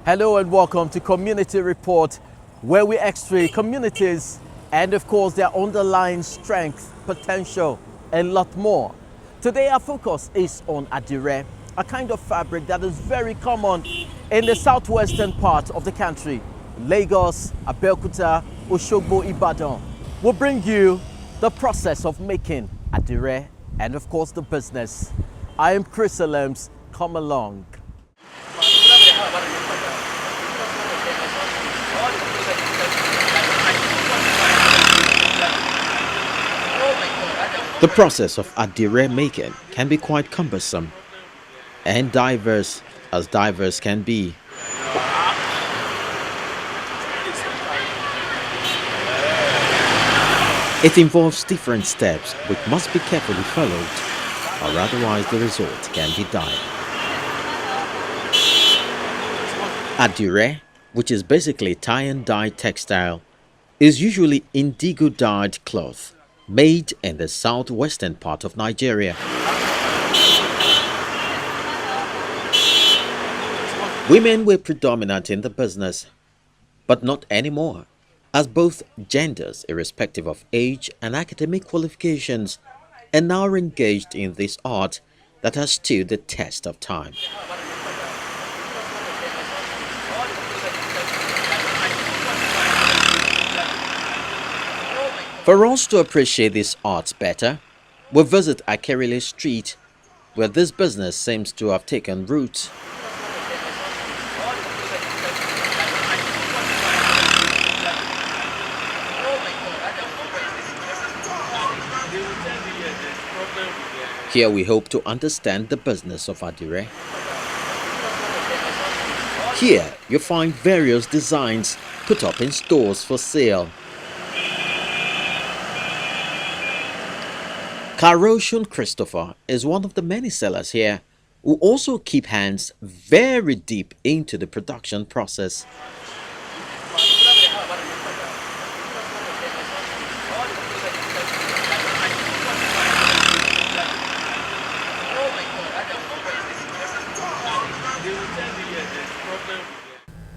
Hello and welcome to Community Report, where we x-ray communities and of course their underlying strength, potential and a lot more. Today our focus is on Adire, a kind of fabric that is very common in the southwestern part of the country. Lagos, Abeokuta, Oshogbo, Ibadan. We'll bring you the process of making Adire and of course the business. I am Chris Alems. Come along. The process of Adire making can be quite cumbersome and diverse can be. It involves different steps which must be carefully followed, or otherwise the result can be dire. Adire, which is basically tie and dye textile, is usually indigo dyed cloth made in the southwestern part of Nigeria. Women were predominant in the business, but not anymore, as both genders, irrespective of age and academic qualifications, are now engaged in this art that has stood the test of time. For us to appreciate this art better, we visit Akerele Street, where this business seems to have taken root. Here we hope to understand the business of Adire. Here you find various designs put up in stores for sale. Karoshun Christopher is one of the many sellers here who also keep hands very deep into the production process.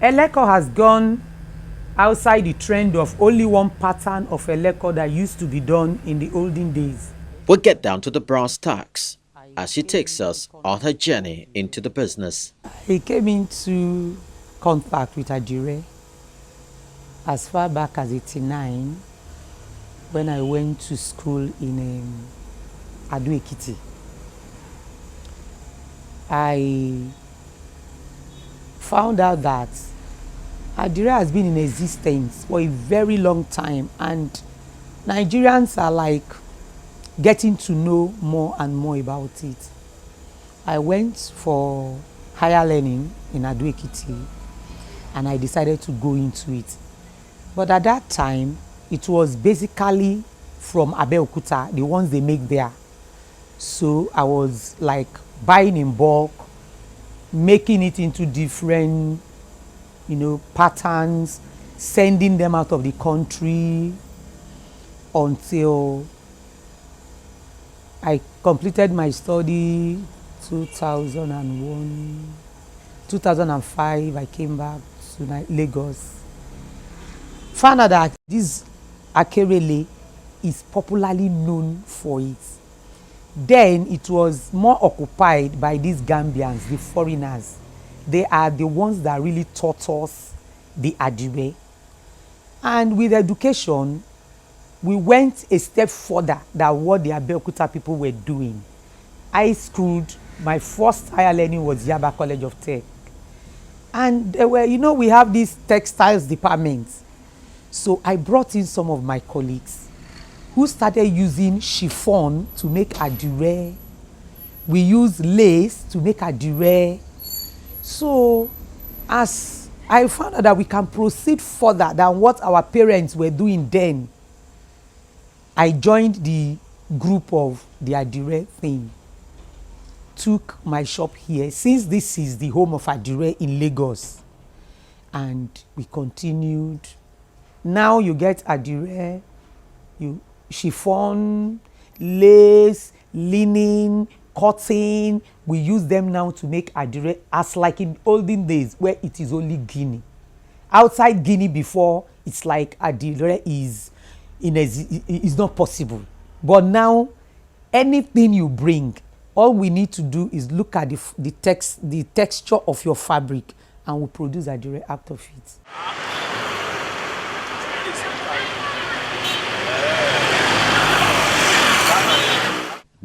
Eleko has gone outside the trend of only one pattern of Eleko that used to be done in the olden days. We'll get down to the brass tacks as she takes us on her journey into the business. I came into contact with Adire as far back as '89 when I went to school in Ado-Ekiti. I found out that Adire has been in existence for a very long time, and Nigerians are like getting to know more and more about it. I went for higher learning in Ado-Ekiti and I decided to go into it. But at that time, it was basically from Abeokuta, the ones they make there. So I was like buying in bulk, making it into different, patterns, sending them out of the country until I completed my study 2001, 2005. I came back to Lagos. Found out that this Akerele is popularly known for it. Then it was more occupied by these Gambians, the foreigners. They are the ones that really taught us the Adire. And with education, we went a step further than what the Abeokuta people were doing. I schooled, my first higher learning was Yaba College of Tech. And there were, we have these textiles departments. So I brought in some of my colleagues who started using chiffon to make Adire. We use lace to make Adire. So as I found out that we can proceed further than what our parents were doing then, I joined the group of the Adire thing, took my shop here, since this is the home of Adire in Lagos, and we continued. Now you get Adire, chiffon, lace, linen, cotton. We use them now to make Adire, as like in olden days where it is only Guinea. Outside Guinea before, it's like Adire is not possible. But now, anything you bring, all we need to do is look at the texture of your fabric, and we produce Adire out of it.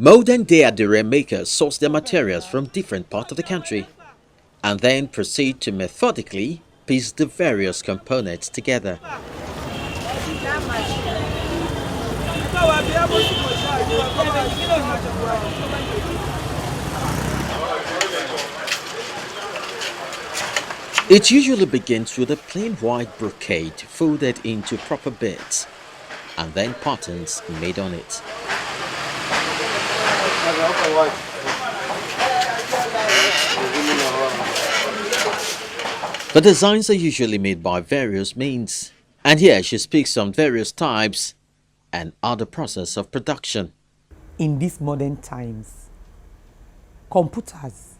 Modern day Adire makers source their materials from different parts of the country and then proceed to methodically piece the various components together. It usually begins with a plain white brocade folded into proper bits and then patterns made on it. The designs are usually made by various means, and here she speaks on various types and other process of production. In these modern times, computers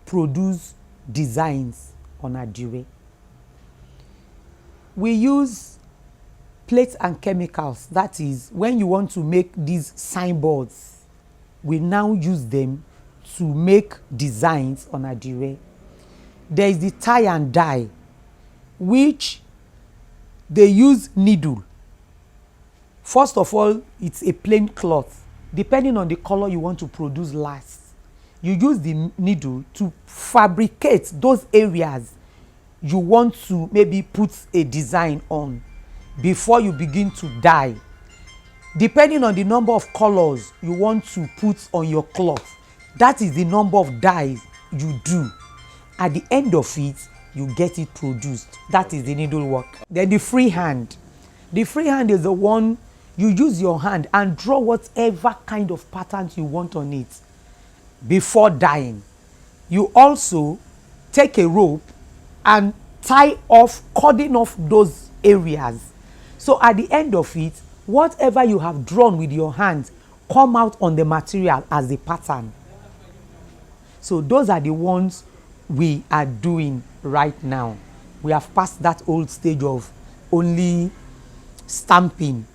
produce designs on Adire. We use plates and chemicals. That is, when you want to make these signboards, we now use them to make designs on Adire. There is the tie and dye, which they use needle. First of all, it's a plain cloth. Depending on the color you want to produce last, you use the needle to fabricate those areas you want to maybe put a design on before you begin to dye. Depending on the number of colors you want to put on your cloth, that is the number of dyes you do. At the end of it, you get it produced. That is the needlework. Then the freehand. The freehand is the one you use your hand and draw whatever kind of patterns you want on it before dyeing. You also take a rope and cordon off those areas. So at the end of it, whatever you have drawn with your hands come out on the material as a pattern. So those are the ones we are doing right now. We have passed that old stage of only stamping